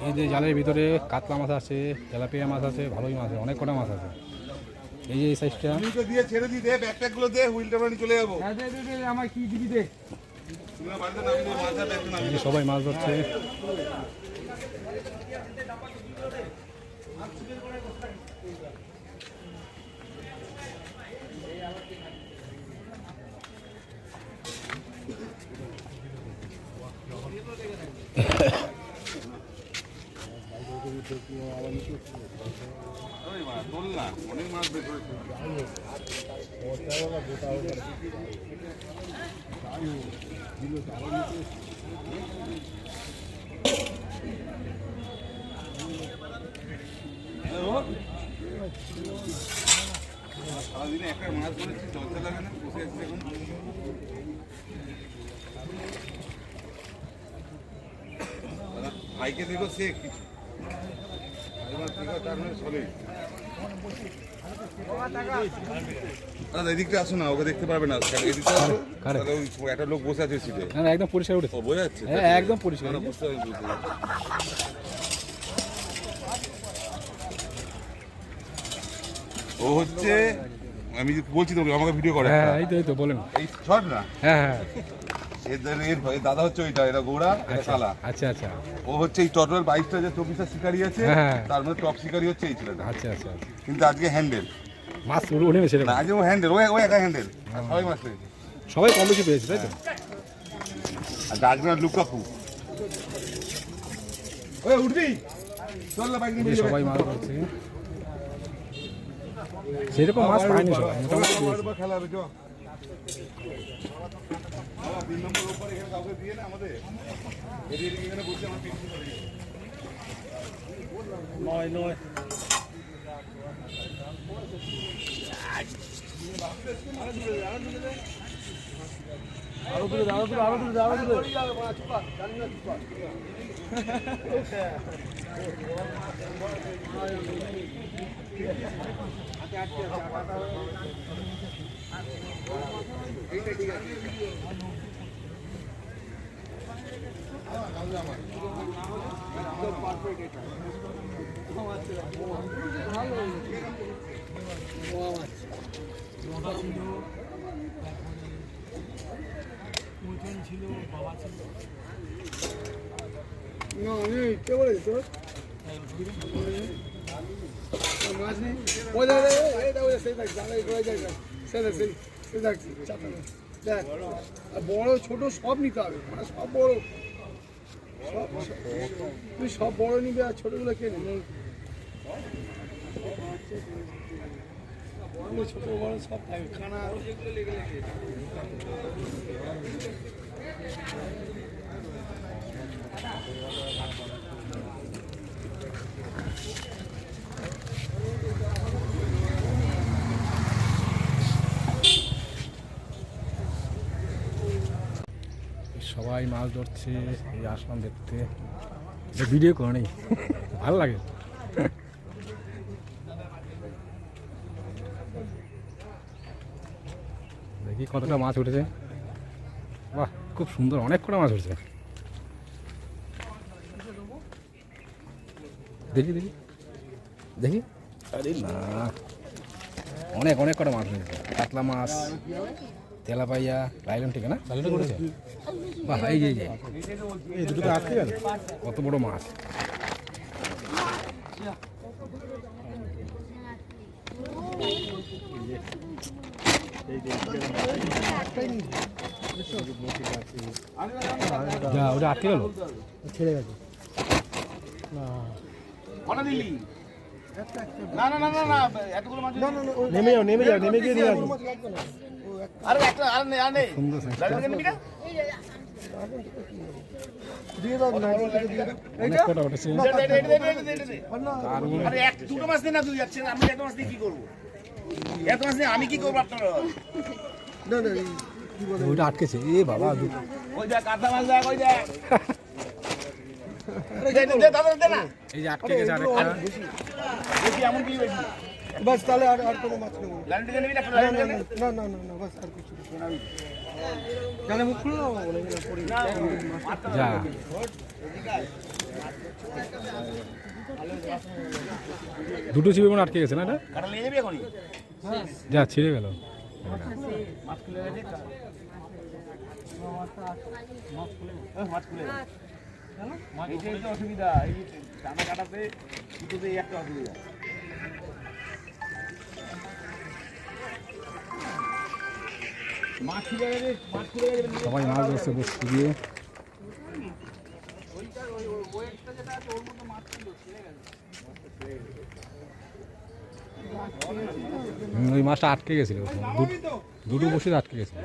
এই যে জালের ভিতরে কাতলা মাছ আছে, তেলাপিয়া মাছ আছে, ভালোই মাছ আছে, অনেক কটা মাছ আছে। এই যে এই সাইজটা দিয়ে ছেড়ে দি দে, ব্যাকপ্যাকগুলো দে, হুইলটা বানি চলে যাবো। আমার কি দিবি দে। সবাই মাছ ধরছে। অনেক মাছ বের করেছে। সারাদিনে একটা মাছ ধরেছি, চলতে লাগে না, বসে আসছে এখন। ভাইকে দেখো সে কিছু এদিকটা আসো না, ওকে দেখতে পারবে না। এদিকটা আসো, একটা লোক বসে আছে সিটে। একদম পরিষ্কার উঠেছে, বোঝা যাচ্ছে একদম পরিষ্কার। ও হচ্ছে, আমি বলছি তো, আমাকে ভিডিও করে। এই তো বলেন, এই শর্ট না। হ্যাঁ এর দাদা হচ্ছে ওইটা, এটা গৌড়া, এটা কালা। আচ্ছা আচ্ছা। ও হচ্ছে এই টটল 22টা যে 24টা শিকারি আছে, তার মধ্যে টপ শিকারি হচ্ছে এই ছেলেটা। আচ্ছা আচ্ছা। কিন্তু আজকে হ্যান্ডেল মাছ উঠে গেছে না, আজকে ও হ্যান্ডেল, ও একা হ্যান্ডেল, সবাই মাছ পেয়েছে, সবাই কম বেশি পেয়েছে, তাই তো। আর আজকে লুকাপু ওই উঠবি, চল না বাইক নিয়ে। সবাই মাছ ধরছে, সেরকম মাছ পায়নি সবাই, মোটামুটি খেলা হবে। চল 3 নম্বর উপরে এখানে কাউকে দিয়ে না, আমাদের এদিকে এখানে বসে আমার পিছনে নয় আরো দূরে ছিল, বাবা ছিল না, নেই কে বলেছে তোর মাছ নেই। ওই দেখ, বড় ছোট সব নিতে হবে, মানে সব বড়, তুই সব বড় নিবি আর ছোটগুলো কে নেবে? ছোট বড় সব থাকে, খানা সবাই মাছ ধরছে। এই আসলাম দেখতে, ভিডিও করে নেই, ভালো লাগে। দেখি কতটা মাছ উঠেছে। বাহ, খুব সুন্দর, অনেক কটা মাছ উঠেছে। দেখি দেখি দেখি, আরে না, অনেক কটা মাছ উঠেছে। কাতলা মাছ, তেলাপাইয়া, লাইলন, ঠিক না? লাইলন করেছে। বাহ, এই যে এই দুটো তো আটকে গেল, কত বড় মাছ। যা, ওটা আটকে গেল, ছেড়ে গেছে। নেমে যাও, নেমে গিয়ে দিয়ে আসবো। আমি কি করবো আপনার ওইটা আটকেছে। এ বাবা, এই যে আটকে গেছে আরেকটা। বাস তাহলে আর কোনো মাছ নেব না, বাস আর কিছু তাহলে মুখ খুলে দাও যা দুটো ছিপে মনে আটকে গেছে না এটা যা ছিঁড়ে গেল অসুবিধা এই টানা কাটাতে দুটোতেই একটা অসুবিধা সবাই মাছ ধরছে বসে দিয়ে ওই মাছটা আটকে গেছিল দুটো বসে আটকে গেছিল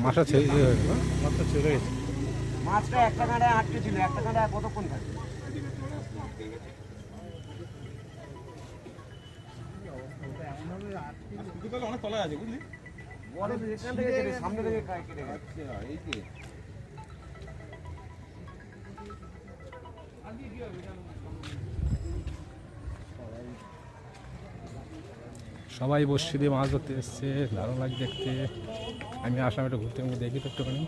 মাছটা ছেড়ে হয়ে গেল মাছটা ছেড়ে গেছে মাছটা একটা কাঁটায় আটকে ছিল একটা কাঁটায় কতক্ষণ থাকে অনেক তলায় আছে বুঝলি বড় এখান থেকে কেটে সামনে থেকে কেটে গেছে এই যে সবাই বসে দিয়ে মাছ ধরতে এসছে দারুণ লাগে দেখতে আমি আসলাম একটু ঘুরতে দেখি তো একটুখানি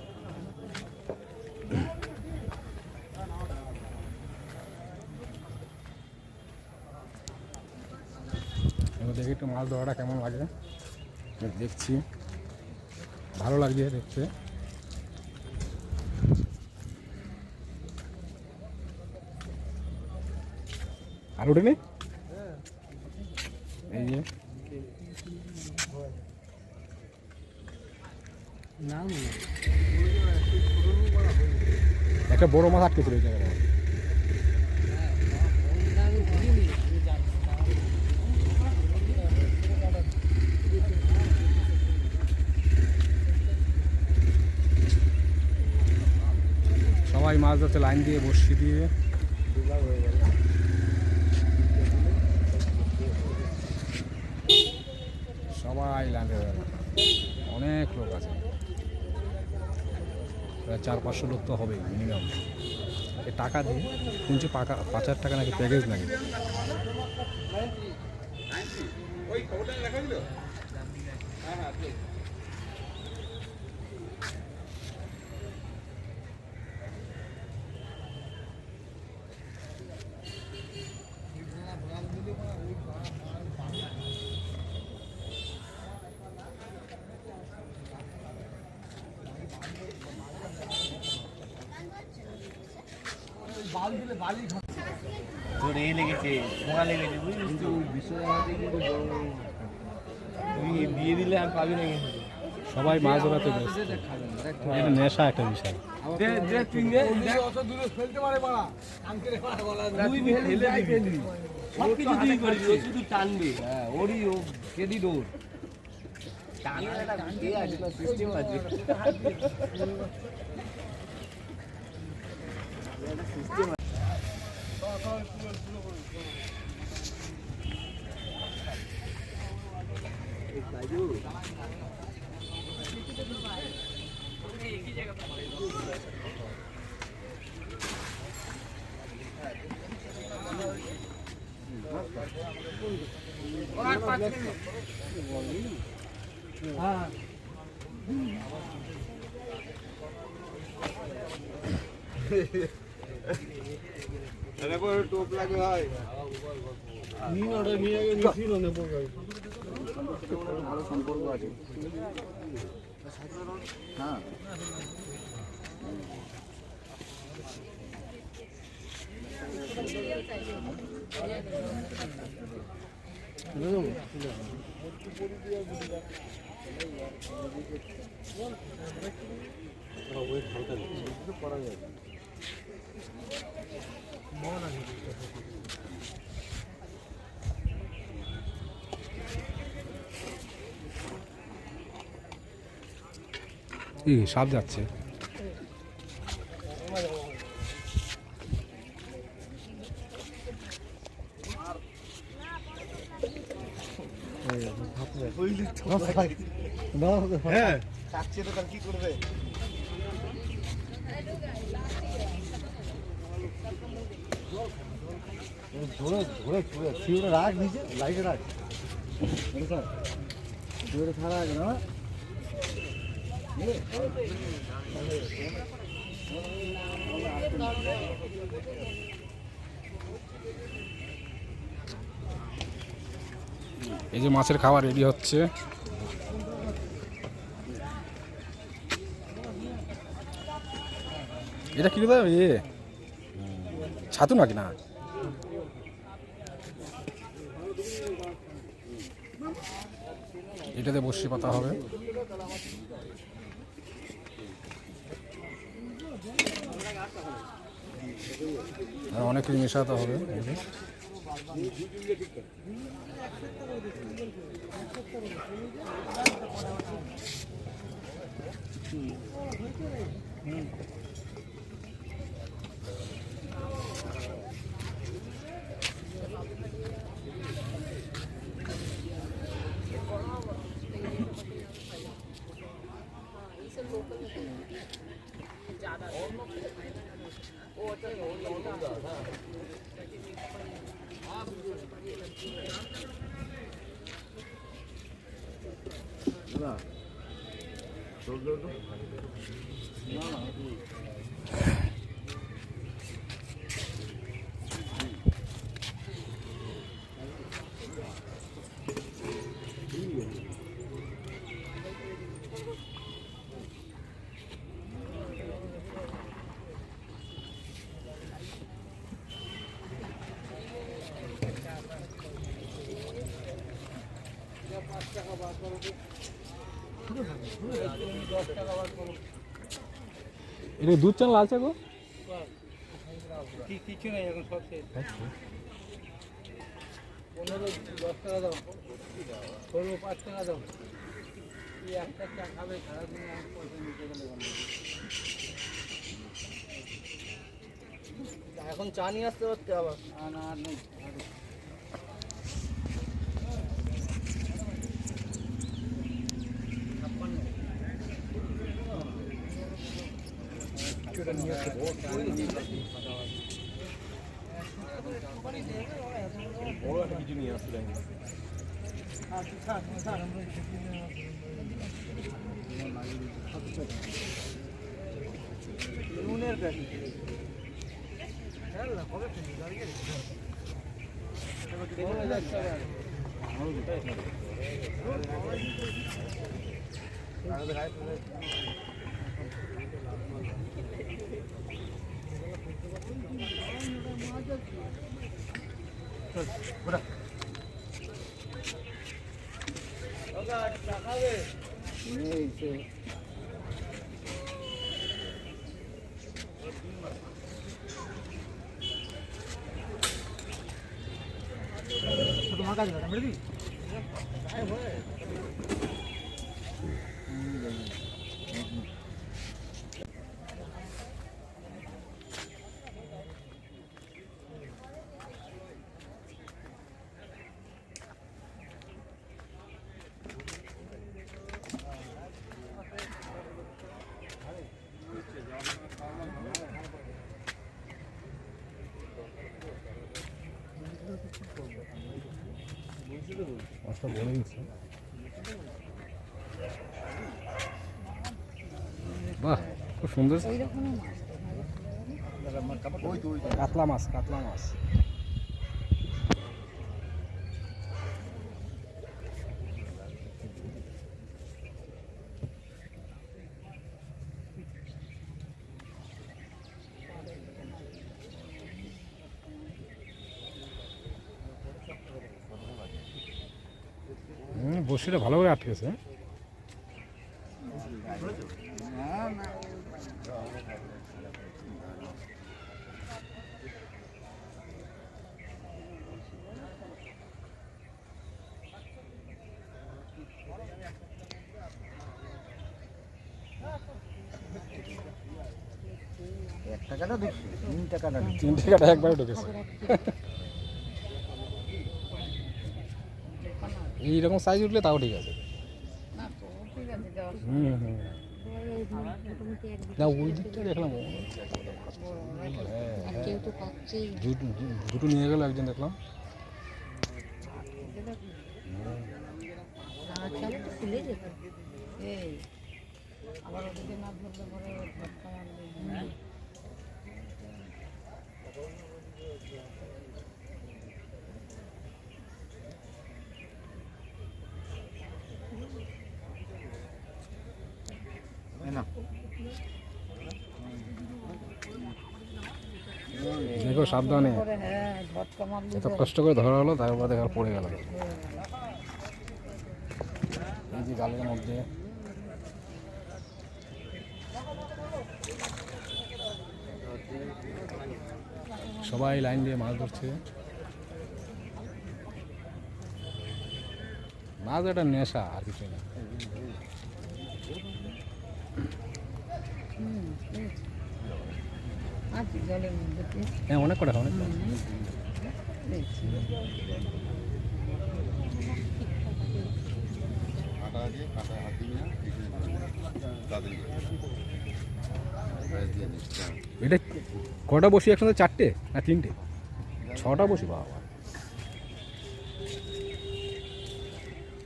দেখি একটু মাছ ধরাটা কেমন লাগে দেখছি ভালো লাগছে দেখতে আর ওঠেনি এই যে একটা বড় মাছ আটকে ছিল এই জায়গায় সবাই মাছ ধরতে লাইন দিয়ে বসি দিয়ে সবাই লাইন দিয়ে অনেক লোক আছে প্রায় 400-500 লোক তো হবেই মিনিমাম এই টাকা দিয়ে শুনছি 5,000 টাকা নাকি প্যাকেজ নাকি ওই খবরটা দেখা দিল হ্যাঁ হ্যাঁ তোর এ লেগেছে পোকা লেগেছে বুঝলিস তো তুই দিয়ে দিলে আর পাবি না কিন্তু সবাই মাছ ধরাতে ব্যস্ত এটা নেশা একটা বিষয় সবকিছু তুই করিস ও শুধু টানবে হ্যাঁ ওরই ও কেডি দৌড় টানার একটা সিস্টেম আছে টোপ লাগে হয় ভালো সম্পর্ক আছে হ্যাঁ সাপ যাচ্ছে হ্যাঁ কি করবে ধরে ধরে শিওরে রাখ নিচে লাইটে রাখ শিওরে ছাড়া আগে না এই যে মাছের খাবার রেডি হচ্ছে। এটা কি দাদা এ ছাতু নাকি না? এটাতে বসি পাতা হবে। আর অনেক কিছু মেশাতে হবে। এটা দুধ চাল আছে গো কিছু নেই এখন সব শেষ 15-10 টাকা দাও 16-5 টাকা দাও একটা চা খাবে সারাদিন পয়সা নিতে গেলে এখন চা নিয়ে আসতে হচ্ছে আবার না আর নেই কিছু নিয়ে আসতে নুনের প্যাকেট তোমার কাছে মেরে বাহ খুব সুন্দর কাতলা মাছ কাতলা মাছ বসিটা ভালো করে আটকেছে টাকাটা দেখছি 3 টাকাটা 3 টাকাটা একবারে ঢুকেছে এইরকম সাইজ উঠলে তাও ঠিক আছে না ওই দিকটা দেখলাম তো খাচ্ছে দুটো নিয়ে গেল একজন দেখলাম। আচ্ছা তো খুলে যেত এই আবার ওদিকে না ধরলে পরে ঝটকা মারবে দেখো সাবধানে, পরে হ্যাঁ ঝটকা মারলে এত কষ্ট করে ধরা হলো তারপর দেখা পড়ে গেল এই যে জালের মধ্যে। সবাই লাইন দিয়ে মাছ ধরছে। মাছ একটা নেশা আর কিছু না। আছে জলের মধ্যে হ্যাঁ অনেক কটা অনেক কটা। দেখছি কাটা দিয়ে কাটা হাত দিবি না তাদের দিয়ে নিচ্ছে। এটা কটা বসি একসাথে? চারটে না তিনটে? ছটা বসি বাবা।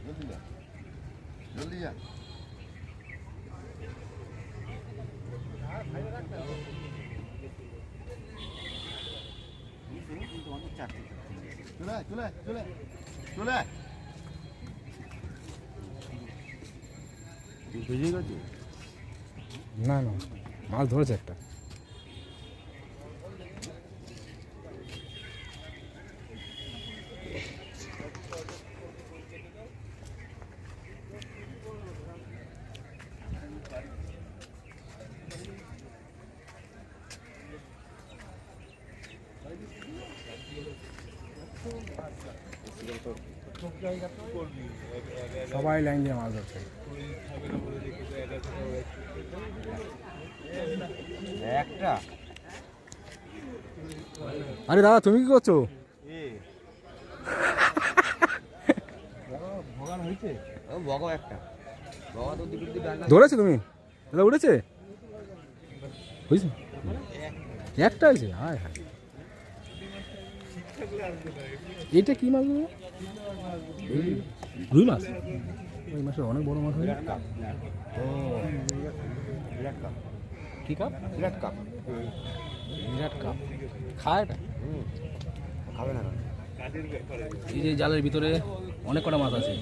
জলদি যা জলদি যা। চলে আয়, চলে আয়, চলে আয়, চলে আয়। বেজে গেছে না না মাছ ধরেছে একটা। সবাই লাইন দিয়ে মাছ ধরছে। একটা আরে দাদা তুমি কি করছো? ভগান হয়েছে বগো একটা বগা তো দুটো ডান্ডা ধরেছো তুমি? দাদা উঠেছে? বুঝছো একটা হয়েছে? হায় হায়, এটা কি মাছ বলো? রুই মাছ? ওই মাছের অনেক বড় মাছ হয়। ও বিরাট কাপ কি কাপ? বিরাট কাপ বিরাট কাপ। খায় এটা? খাবে না এই যে জালের ভিতরে অনেক কটা মাছ আছে।